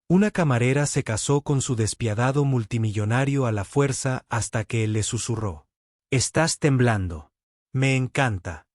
Una camarera se casó con su despiadado multimillonario a la fuerza hasta que él le susurró: «Estás temblando. Me encanta».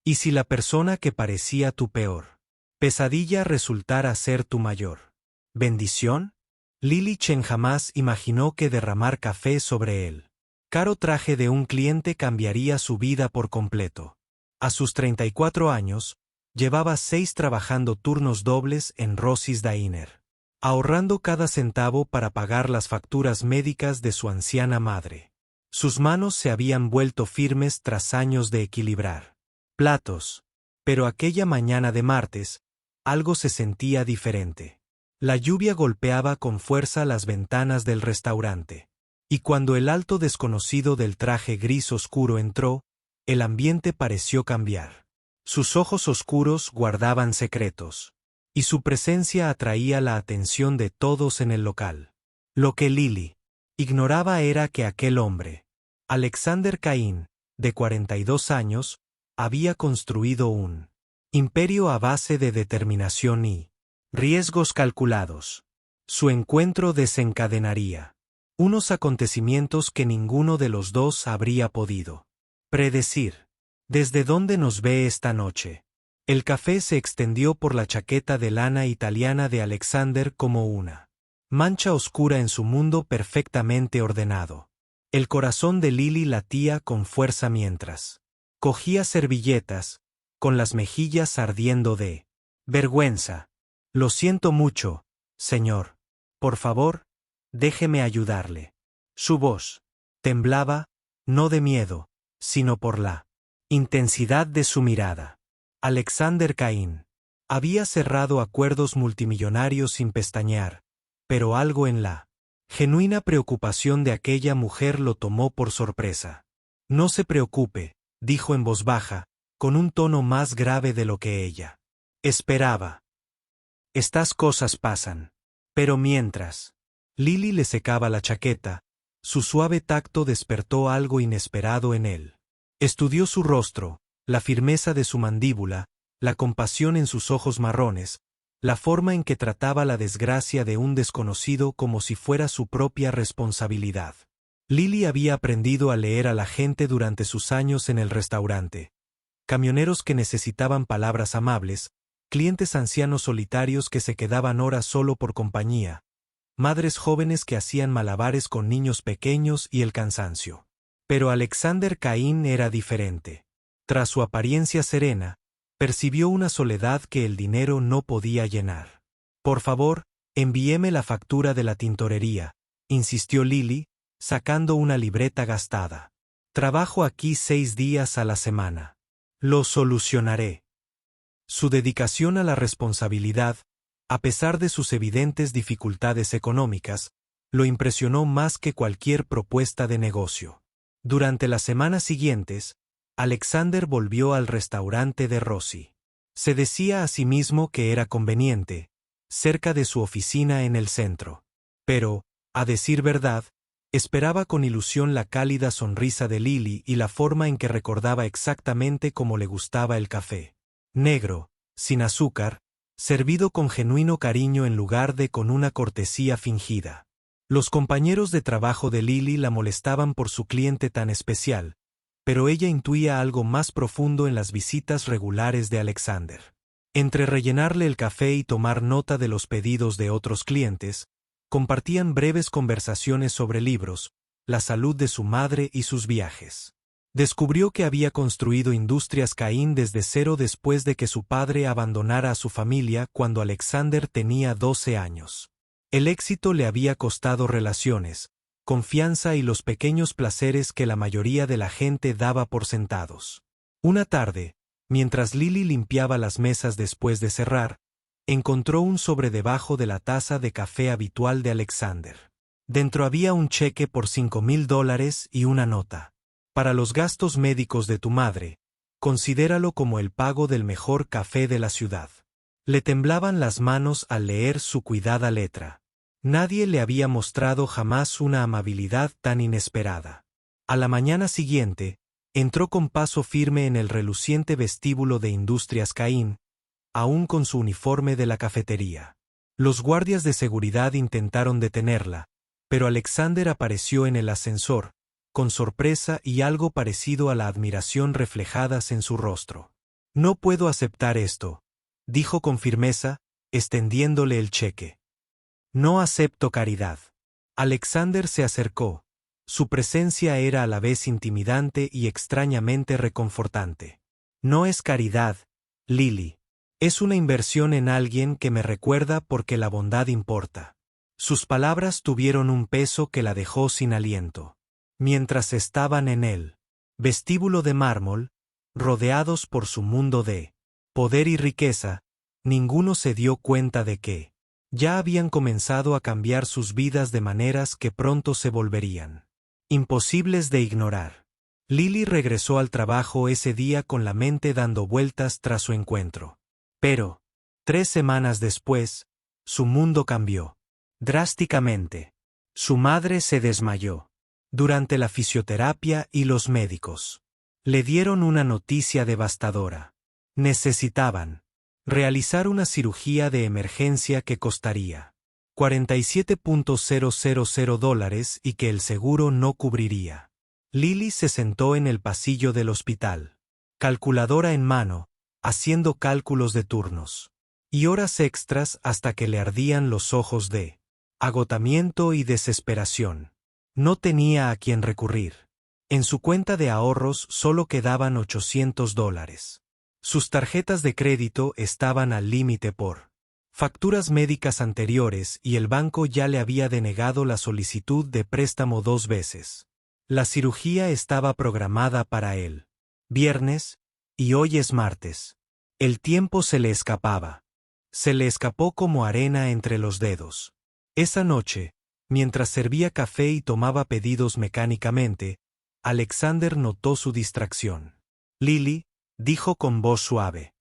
¿Y si la persona que parecía tu peor pesadilla resultara ser tu mayor bendición? Lili Chen jamás imaginó que derramar café sobre el caro traje de un cliente cambiaría su vida por completo. A sus 34 años, llevaba 6 trabajando turnos dobles en Rosie's Diner, ahorrando cada centavo para pagar las facturas médicas de su anciana madre. Sus manos se habían vuelto firmes tras años de equilibrar platos, pero aquella mañana de martes, algo se sentía diferente. La lluvia golpeaba con fuerza las ventanas del restaurante, y cuando el alto desconocido del traje gris oscuro entró, el ambiente pareció cambiar. Sus ojos oscuros guardaban secretos, y su presencia atraía la atención de todos en el local. Lo que Lili ignoraba era que aquel hombre, Alexander Cain, de 42 años, había construido un imperio a base de determinación y riesgos calculados. Su encuentro desencadenaría unos acontecimientos que ninguno de los dos habría podido predecir. ¿Desde dónde nos ve esta noche? El café se extendió por la chaqueta de lana italiana de Alexander como una mancha oscura en su mundo perfectamente ordenado. El corazón de Lili latía con fuerza mientras cogía servilletas, con las mejillas ardiendo de vergüenza. «Lo siento mucho, señor. Por favor, déjeme ayudarle». Su voz temblaba, no de miedo, sino por la intensidad de su mirada. Alexander Cain había cerrado acuerdos multimillonarios sin pestañear, pero algo en la genuina preocupación de aquella mujer lo tomó por sorpresa. «No se preocupe», dijo en voz baja, con un tono más grave de lo que ella esperaba. «Estas cosas pasan». Pero mientras Lili le secaba la chaqueta, su suave tacto despertó algo inesperado en él. Estudió su rostro, la firmeza de su mandíbula, la compasión en sus ojos marrones, la forma en que trataba la desgracia de un desconocido como si fuera su propia responsabilidad. Lili había aprendido a leer a la gente durante sus años en el restaurante. Camioneros que necesitaban palabras amables, clientes ancianos solitarios que se quedaban horas solo por compañía, madres jóvenes que hacían malabares con niños pequeños y el cansancio. Pero Alexander Cain era diferente. Tras su apariencia serena, percibió una soledad que el dinero no podía llenar. «Por favor, envíeme la factura de la tintorería», insistió Lili, sacando una libreta gastada. «Trabajo aquí 6 días a la semana. Lo solucionaré». Su dedicación a la responsabilidad, a pesar de sus evidentes dificultades económicas, lo impresionó más que cualquier propuesta de negocio. Durante las semanas siguientes, Alexander volvió al restaurante de Rosie. Se decía a sí mismo que era conveniente, cerca de su oficina en el centro. Pero, a decir verdad, esperaba con ilusión la cálida sonrisa de Lili y la forma en que recordaba exactamente cómo le gustaba el café. Negro, sin azúcar, servido con genuino cariño en lugar de con una cortesía fingida. Los compañeros de trabajo de Lili la molestaban por su cliente tan especial, pero ella intuía algo más profundo en las visitas regulares de Alexander. Entre rellenarle el café y tomar nota de los pedidos de otros clientes, compartían breves conversaciones sobre libros, la salud de su madre y sus viajes. Descubrió que había construido Industrias Cain desde cero después de que su padre abandonara a su familia cuando Alexander tenía 12 años. El éxito le había costado relaciones, confianza y los pequeños placeres que la mayoría de la gente daba por sentados. Una tarde, mientras Lili limpiaba las mesas después de cerrar, encontró un sobre debajo de la taza de café habitual de Alexander. Dentro había un cheque por $5,000 y una nota. «Para los gastos médicos de tu madre, considéralo como el pago del mejor café de la ciudad». Le temblaban las manos al leer su cuidada letra. Nadie le había mostrado jamás una amabilidad tan inesperada. A la mañana siguiente, entró con paso firme en el reluciente vestíbulo de Industrias Cain, aún con su uniforme de la cafetería. Los guardias de seguridad intentaron detenerla, pero Alexander apareció en el ascensor, con sorpresa y algo parecido a la admiración reflejadas en su rostro. «No puedo aceptar esto», dijo con firmeza, extendiéndole el cheque. «No acepto caridad». Alexander se acercó. Su presencia era a la vez intimidante y extrañamente reconfortante. «No es caridad, Lily. Es una inversión en alguien que me recuerda porque la bondad importa». Sus palabras tuvieron un peso que la dejó sin aliento. Mientras estaban en el vestíbulo de mármol, rodeados por su mundo de poder y riqueza, ninguno se dio cuenta de que ya habían comenzado a cambiar sus vidas de maneras que pronto se volverían imposibles de ignorar. Lily regresó al trabajo ese día con la mente dando vueltas tras su encuentro. Pero, 3 semanas después, su mundo cambió. Drásticamente. Su madre se desmayó. Durante la fisioterapia y los médicos le dieron una noticia devastadora. Necesitaban realizar una cirugía de emergencia que costaría $47,000 y que el seguro no cubriría. Lily se sentó en el pasillo del hospital, calculadora en mano, haciendo cálculos de turnos y horas extras hasta que le ardían los ojos de agotamiento y desesperación. No tenía a quién recurrir. En su cuenta de ahorros solo quedaban $800. Sus tarjetas de crédito estaban al límite por facturas médicas anteriores y el banco ya le había denegado la solicitud de préstamo 2 veces. La cirugía estaba programada para el viernes, y hoy es martes. El tiempo se le escapaba. Se le escapó como arena entre los dedos. Esa noche, mientras servía café y tomaba pedidos mecánicamente, Alexander notó su distracción. «Lily», dijo con voz suave.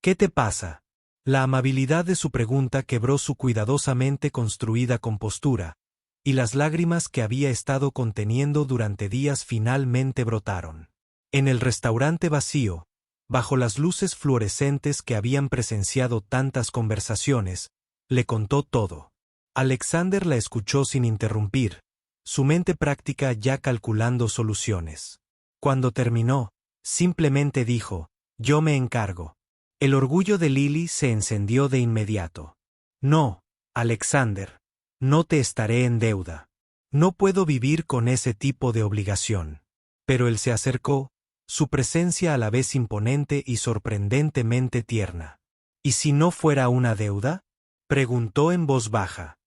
«¿Qué te pasa?». La amabilidad de su pregunta quebró su cuidadosamente construida compostura, y las lágrimas que había estado conteniendo durante días finalmente brotaron. En el restaurante vacío, bajo las luces fluorescentes que habían presenciado tantas conversaciones, le contó todo. Alexander la escuchó sin interrumpir, su mente práctica ya calculando soluciones. Cuando terminó, simplemente dijo: «Yo me encargo». El orgullo de Lily se encendió de inmediato. «No, Alexander, no te estaré en deuda. No puedo vivir con ese tipo de obligación». Pero él se acercó, su presencia a la vez imponente y sorprendentemente tierna. «¿Y si no fuera una deuda?», preguntó en voz baja.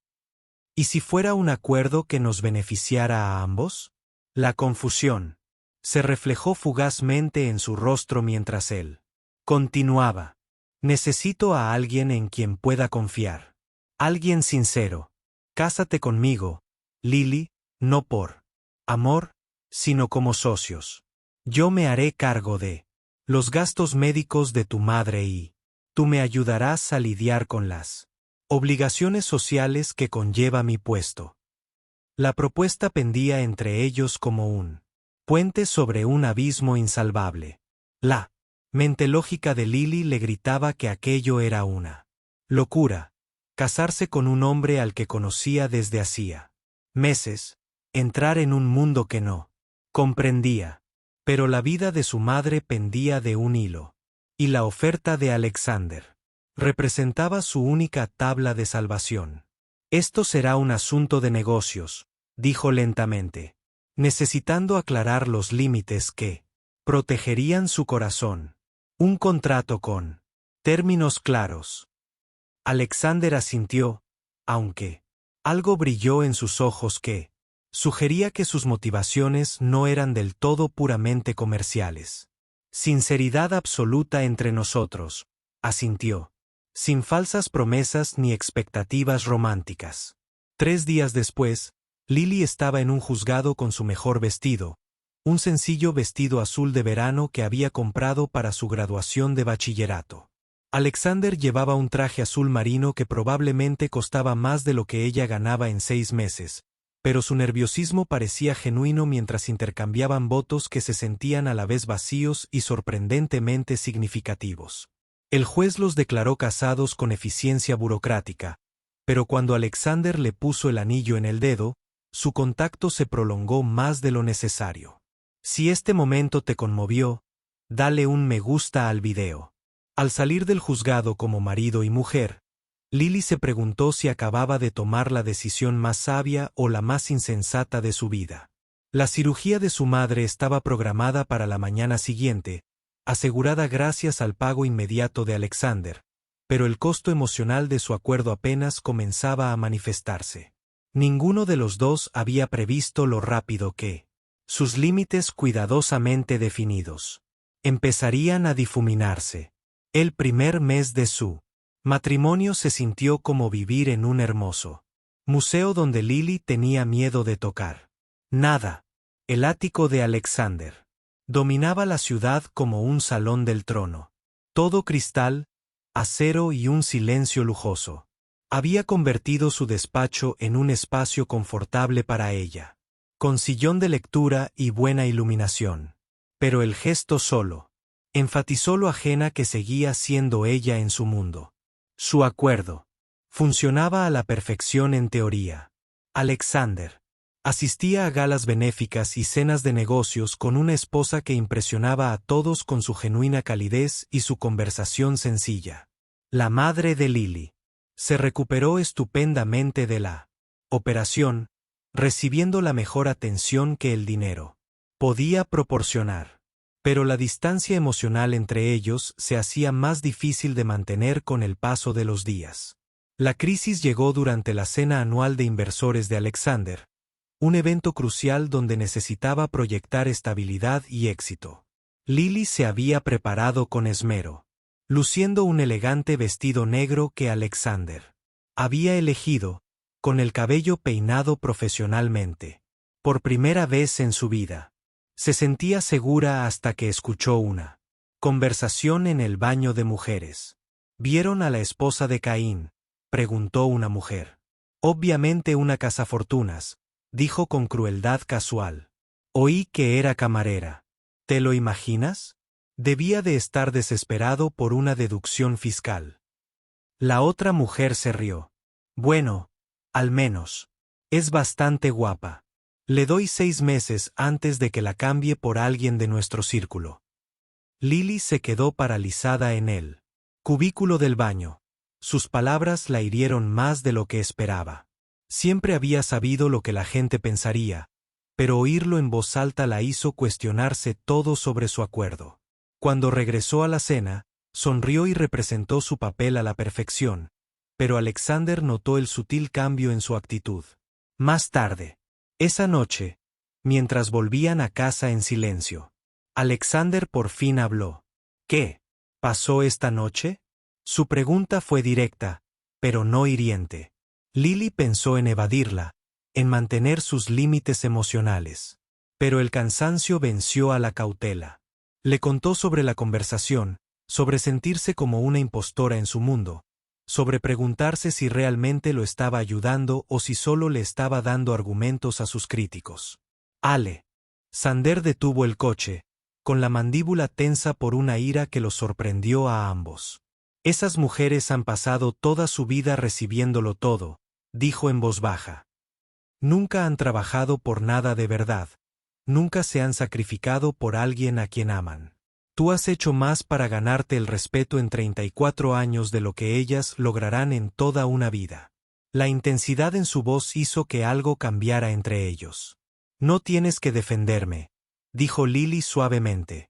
«¿Y si fuera un acuerdo que nos beneficiara a ambos?». La confusión se reflejó fugazmente en su rostro mientras él continuaba: «Necesito a alguien en quien pueda confiar. Alguien sincero. Cásate conmigo, Lily, no por amor, sino como socios. Yo me haré cargo de los gastos médicos de tu madre y tú me ayudarás a lidiar con las obligaciones sociales que conlleva mi puesto». La propuesta pendía entre ellos como un puente sobre un abismo insalvable. La mente lógica de Lily le gritaba que aquello era una locura. Casarse con un hombre al que conocía desde hacía meses, entrar en un mundo que no comprendía. Pero la vida de su madre pendía de un hilo, y la oferta de Alexander representaba su única tabla de salvación. «Esto será un asunto de negocios», dijo lentamente, necesitando aclarar los límites que protegerían su corazón. «Un contrato con términos claros». Alexander asintió, aunque algo brilló en sus ojos que sugería que sus motivaciones no eran del todo puramente comerciales. «Sinceridad absoluta entre nosotros», asintió, «sin falsas promesas ni expectativas románticas». 3 días después, Lily estaba en un juzgado con su mejor vestido, un sencillo vestido azul de verano que había comprado para su graduación de bachillerato. Alexander llevaba un traje azul marino que probablemente costaba más de lo que ella ganaba en 6 meses, pero su nerviosismo parecía genuino mientras intercambiaban votos que se sentían a la vez vacíos y sorprendentemente significativos. El juez los declaró casados con eficiencia burocrática, Pero cuando Alexander le puso el anillo en el dedo, su contacto se prolongó más de lo necesario. Si este momento te conmovió, dale un me gusta al video. Al salir del juzgado como marido y mujer, Lily se preguntó si acababa de tomar la decisión más sabia o la más insensata de su vida. La cirugía de su madre estaba programada para la mañana siguiente, asegurada gracias al pago inmediato de Alexander, pero el costo emocional de su acuerdo apenas comenzaba a manifestarse. Ninguno de los dos había previsto lo rápido que sus límites cuidadosamente definidos empezarían a difuminarse. El primer mes de su matrimonio se sintió como vivir en un hermoso museo donde Lily tenía miedo de tocar nada. El ático de Alexander dominaba la ciudad como un salón del trono. Todo cristal, acero y un silencio lujoso. Había convertido su despacho en un espacio confortable para ella, con sillón de lectura y buena iluminación. Pero el gesto solo enfatizó lo ajena que seguía siendo ella en su mundo. Su acuerdo funcionaba a la perfección en teoría. Alexander asistía a galas benéficas y cenas de negocios con una esposa que impresionaba a todos con su genuina calidez y su conversación sencilla. La madre de Lily se recuperó estupendamente de la operación, recibiendo la mejor atención que el dinero podía proporcionar. Pero la distancia emocional entre ellos se hacía más difícil de mantener con el paso de los días. La crisis llegó durante la cena anual de inversores de Alexander, un evento crucial donde necesitaba proyectar estabilidad y éxito. Lily se había preparado con esmero, luciendo un elegante vestido negro que Alexander había elegido, con el cabello peinado profesionalmente. Por primera vez en su vida, se sentía segura hasta que escuchó una conversación en el baño de mujeres. ¿Vieron a la esposa de Caín?, preguntó una mujer. Obviamente una cazafortunas, dijo con crueldad casual. Oí que era camarera. ¿Te lo imaginas? Debía de estar desesperado por una deducción fiscal. La otra mujer se rió. Bueno, al menos, es bastante guapa. Le doy 6 meses antes de que la cambie por alguien de nuestro círculo. Lily se quedó paralizada en el cubículo del baño. Sus palabras la hirieron más de lo que esperaba. Siempre había sabido lo que la gente pensaría, pero oírlo en voz alta la hizo cuestionarse todo sobre su acuerdo. Cuando regresó a la cena, sonrió y representó su papel a la perfección, pero Alexander notó el sutil cambio en su actitud. Más tarde, esa noche, mientras volvían a casa en silencio, Alexander por fin habló. ¿Qué pasó esta noche? Su pregunta fue directa, pero no hiriente. Lily pensó en evadirla, en mantener sus límites emocionales. Pero el cansancio venció a la cautela. Le contó sobre la conversación, sobre sentirse como una impostora en su mundo, sobre preguntarse si realmente lo estaba ayudando o si solo le estaba dando argumentos a sus críticos. Sander detuvo el coche, con la mandíbula tensa por una ira que los sorprendió a ambos. Esas mujeres han pasado toda su vida recibiéndolo todo, dijo en voz baja. Nunca han trabajado por nada de verdad, nunca se han sacrificado por alguien a quien aman. Tú has hecho más para ganarte el respeto en 34 años de lo que ellas lograrán en toda una vida. La intensidad en su voz hizo que algo cambiara entre ellos. No tienes que defenderme, dijo Lily suavemente.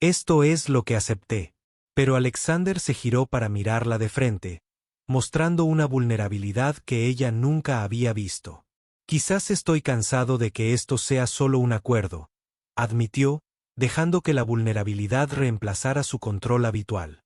Esto es lo que acepté. Pero Alexander se giró para mirarla de frente, mostrando una vulnerabilidad que ella nunca había visto. Quizás estoy cansado de que esto sea solo un acuerdo, admitió, dejando que la vulnerabilidad reemplazara su control habitual.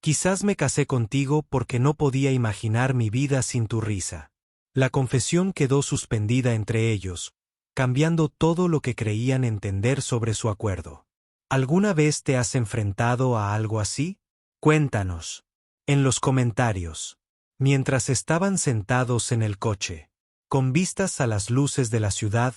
Quizás me casé contigo porque no podía imaginar mi vida sin tu risa. La confesión quedó suspendida entre ellos, cambiando todo lo que creían entender sobre su acuerdo. ¿Alguna vez te has enfrentado a algo así? Cuéntanos. En los comentarios. Mientras estaban sentados en el coche, con vistas a las luces de la ciudad,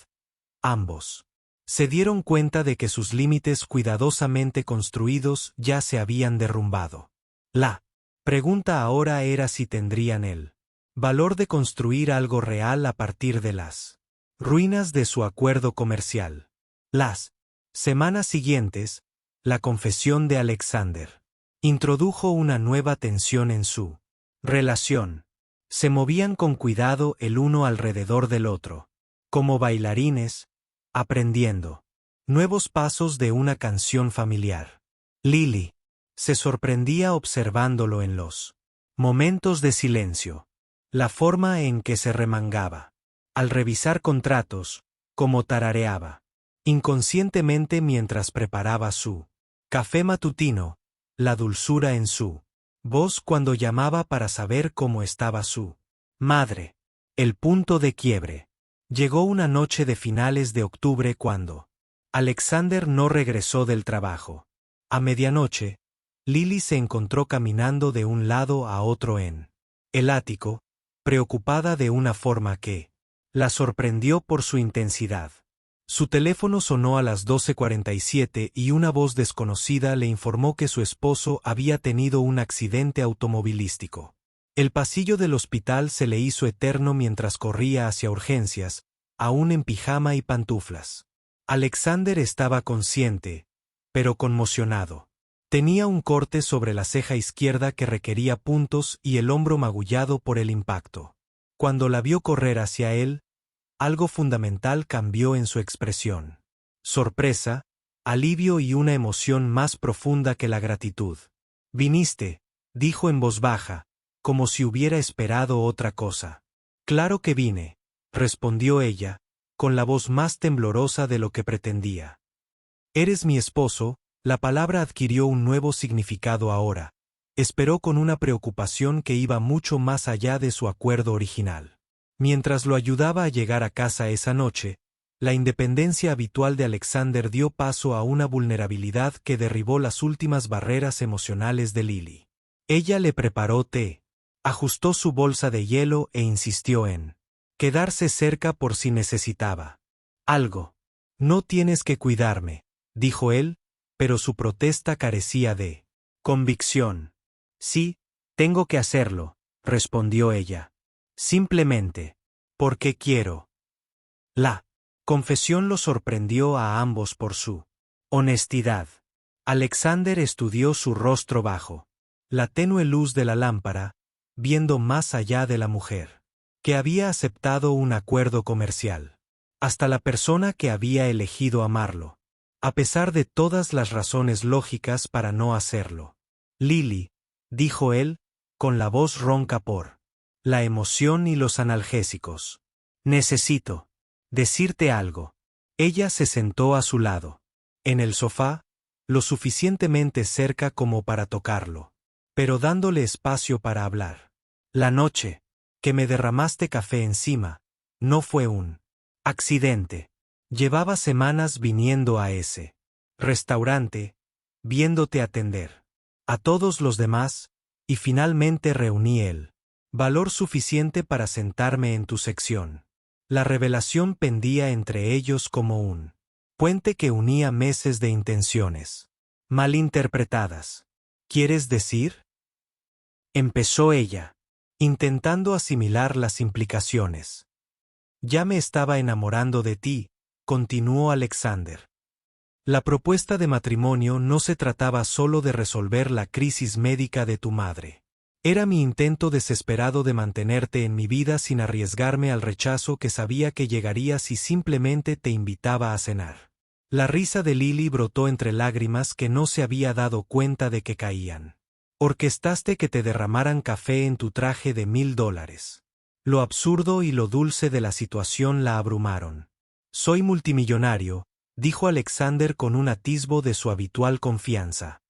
ambos se dieron cuenta de que sus límites cuidadosamente construidos ya se habían derrumbado. La pregunta ahora era si tendrían el Valor de construir algo real a partir de las ruinas de su acuerdo comercial. Las semanas siguientes, la confesión de Alexander introdujo una nueva tensión en su relación. Se movían con cuidado el uno alrededor del otro, como bailarines, aprendiendo nuevos pasos de una canción familiar. Lily se sorprendía observándolo en los momentos de silencio, la forma en que se remangaba al revisar contratos, como tarareaba inconscientemente mientras preparaba su café matutino, la dulzura en su voz cuando llamaba para saber cómo estaba su madre. El punto de quiebre llegó una noche de finales de octubre cuando Alexander no regresó del trabajo. A medianoche, Lily se encontró caminando de un lado a otro en el ático, preocupada de una forma que la sorprendió por su intensidad. Su teléfono sonó a las 12:47 y una voz desconocida le informó que su esposo había tenido un accidente automovilístico. El pasillo del hospital se le hizo eterno mientras corría hacia urgencias, aún en pijama y pantuflas. Alexander estaba consciente, pero conmocionado. Tenía un corte sobre la ceja izquierda que requería puntos y el hombro magullado por el impacto. Cuando la vio correr hacia él, algo fundamental cambió en su expresión. Sorpresa, alivio y una emoción más profunda que la gratitud. «Viniste», dijo en voz baja, como si hubiera esperado otra cosa. «Claro que vine», respondió ella, con la voz más temblorosa de lo que pretendía. «Eres mi esposo», la palabra adquirió un nuevo significado ahora. Esperó con una preocupación que iba mucho más allá de su acuerdo original. Mientras lo ayudaba a llegar a casa esa noche, la independencia habitual de Alexander dio paso a una vulnerabilidad que derribó las últimas barreras emocionales de Lily. Ella le preparó té, ajustó su bolsa de hielo e insistió en quedarse cerca por si necesitaba algo. «No tienes que cuidarme», dijo él, pero su protesta carecía de convicción. «Sí, tengo que hacerlo», respondió ella. «Simplemente, porque quiero». La confesión lo sorprendió a ambos por su honestidad. Alexander estudió su rostro bajo la tenue luz de la lámpara, viendo más allá de la mujer, que había aceptado un acuerdo comercial, hasta la persona que había elegido amarlo, a pesar de todas las razones lógicas para no hacerlo. «Lily», dijo él, con la voz ronca por la emoción y los analgésicos. «Necesito decirte algo». Ella se sentó a su lado, en el sofá, lo suficientemente cerca como para tocarlo, pero dándole espacio para hablar. «La noche que me derramaste café encima no fue un accidente. Llevaba semanas viniendo a ese restaurante, viéndote atender a todos los demás, y finalmente reuní el valor suficiente para sentarme en tu sección». La revelación pendía entre ellos como un puente que unía meses de intenciones malinterpretadas. «¿Quieres decir?», empezó ella, intentando asimilar las implicaciones. «Ya me estaba enamorando de ti», continuó Alexander. «La propuesta de matrimonio no se trataba solo de resolver la crisis médica de tu madre. Era mi intento desesperado de mantenerte en mi vida sin arriesgarme al rechazo que sabía que llegaría si simplemente te invitaba a cenar». La risa de Lily brotó entre lágrimas que no se había dado cuenta de que caían. «Orquestaste que te derramaran café en tu traje de $1000. Lo absurdo y lo dulce de la situación la abrumaron. «Soy multimillonario», dijo Alexander con un atisbo de su habitual confianza.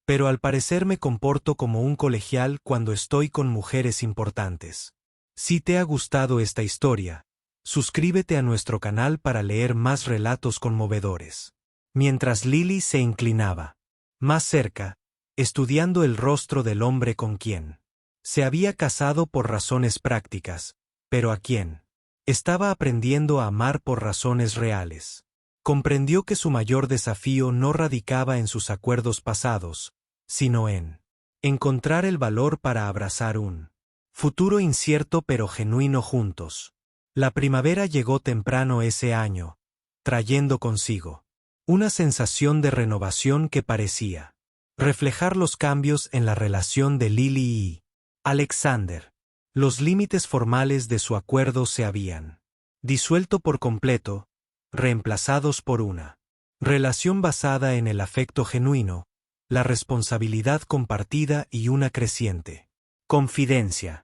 «Pero al parecer me comporto como un colegial cuando estoy con mujeres importantes». Si te ha gustado esta historia, suscríbete a nuestro canal para leer más relatos conmovedores. Mientras Lily se inclinaba más cerca, estudiando el rostro del hombre con quien se había casado por razones prácticas, pero a quien estaba aprendiendo a amar por razones reales, comprendió que su mayor desafío no radicaba en sus acuerdos pasados, sino en encontrar el valor para abrazar un Futuro incierto pero genuino juntos. La primavera llegó temprano ese año, trayendo consigo una sensación de renovación que parecía reflejar los cambios en la relación de Lily y Alexander. Los límites formales de su acuerdo se habían disuelto por completo, reemplazados por una relación basada en el afecto genuino, la responsabilidad compartida y una creciente confidencia.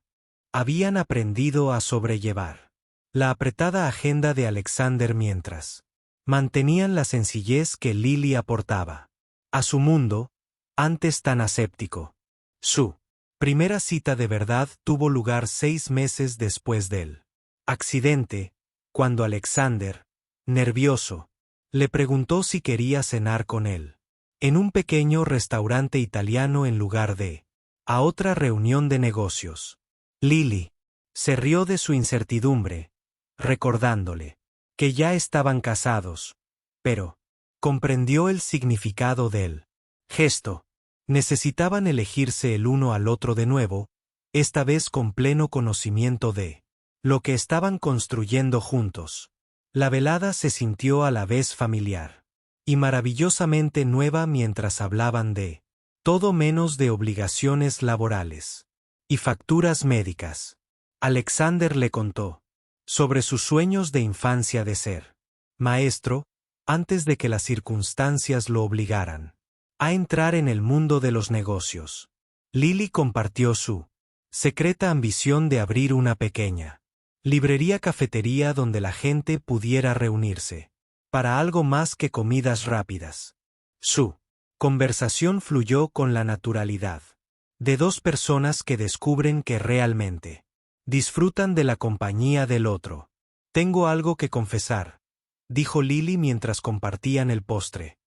Habían aprendido a sobrellevar la apretada agenda de Alexander mientras mantenían la sencillez que Lily aportaba a su mundo, antes tan aséptico. Su primera cita de verdad tuvo lugar 6 meses después del accidente, cuando Alexander, nervioso, le preguntó si quería cenar con él en un pequeño restaurante italiano en lugar de a otra reunión de negocios. Lily se rió de su incertidumbre, recordándole que ya estaban casados, pero comprendió el significado del gesto. Necesitaban elegirse el uno al otro de nuevo, esta vez con pleno conocimiento de lo que estaban construyendo juntos. La velada se sintió a la vez familiar y maravillosamente nueva mientras hablaban de todo menos de obligaciones laborales y facturas médicas. Alexander le contó sobre sus sueños de infancia de ser maestro, antes de que las circunstancias lo obligaran a entrar en el mundo de los negocios. Lily compartió su secreta ambición de abrir una pequeña librería-cafetería donde la gente pudiera reunirse para algo más que comidas rápidas. Su conversación fluyó con la naturalidad de dos personas que descubren que realmente disfrutan de la compañía del otro. Tengo algo que confesar, dijo Lily mientras compartían el postre.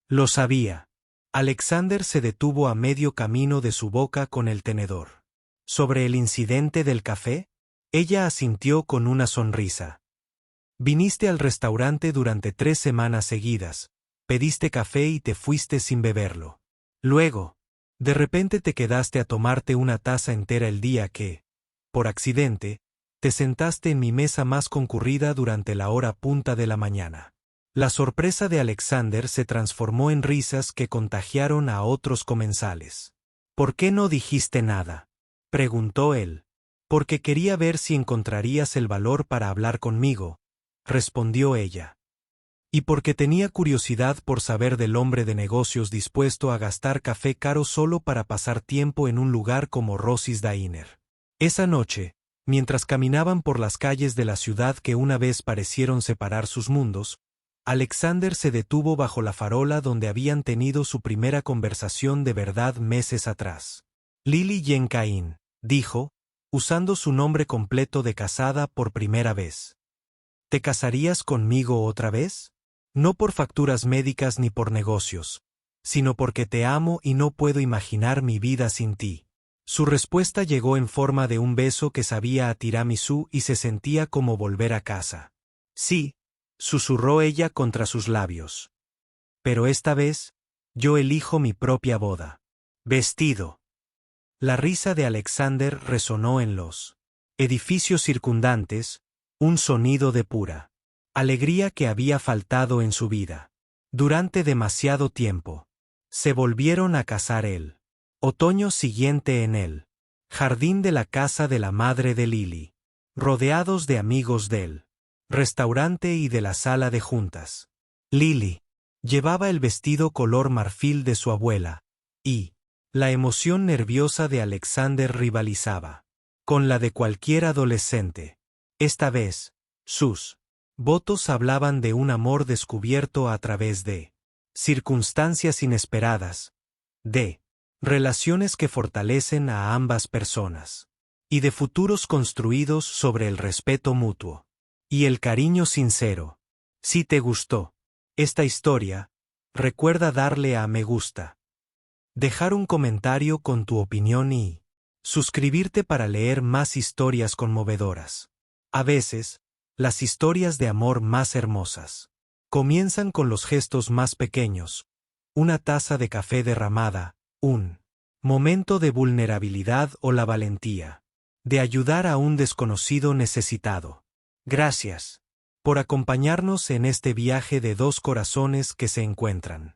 Lo sabía. Alexander se detuvo a medio camino de su boca con el tenedor. ¿Sobre el incidente del café? Ella asintió con una sonrisa. Viniste al restaurante durante 3 semanas seguidas, pediste café y te fuiste sin beberlo. Luego, de repente te quedaste a tomarte una taza entera el día que, por accidente, te sentaste en mi mesa más concurrida durante la hora punta de la mañana. La sorpresa de Alexander se transformó en risas que contagiaron a otros comensales. ¿Por qué no dijiste nada?, preguntó él. Porque quería ver si encontrarías el valor para hablar conmigo, respondió ella. Y porque tenía curiosidad por saber del hombre de negocios dispuesto a gastar café caro solo para pasar tiempo en un lugar como Rosie's Diner. Esa noche, mientras caminaban por las calles de la ciudad que una vez parecieron separar sus mundos, Alexander se detuvo bajo la farola donde habían tenido su primera conversación de verdad meses atrás. Lily Jane Cain, dijo, usando su nombre completo de casada por primera vez. ¿Te casarías conmigo otra vez? No por facturas médicas ni por negocios, sino porque te amo y no puedo imaginar mi vida sin ti. Su respuesta llegó en forma de un beso que sabía a tiramisú y se sentía como volver a casa. Sí, susurró ella contra sus labios. Pero esta vez, yo elijo mi propia boda. Vestido. La risa de Alexander resonó en los edificios circundantes, un sonido de pura alegría que había faltado en su vida. Durante demasiado tiempo. Se volvieron a casar el otoño siguiente en el jardín de la casa de la madre de Lily, rodeados de amigos del restaurante y de la sala de juntas. Lily llevaba el vestido color marfil de su abuela, y la emoción nerviosa de Alexander rivalizaba con la de cualquier adolescente. Esta vez, sus votos hablaban de un amor descubierto a través de circunstancias inesperadas, de relaciones que fortalecen a ambas personas, y de futuros construidos sobre el respeto mutuo y el cariño sincero. Si te gustó esta historia, recuerda darle a me gusta, dejar un comentario con tu opinión y suscribirte para leer más historias conmovedoras. A veces, las historias de amor más hermosas comienzan con los gestos más pequeños, una taza de café derramada, un momento de vulnerabilidad o la valentía de ayudar a un desconocido necesitado. Gracias por acompañarnos en este viaje de dos corazones que se encuentran.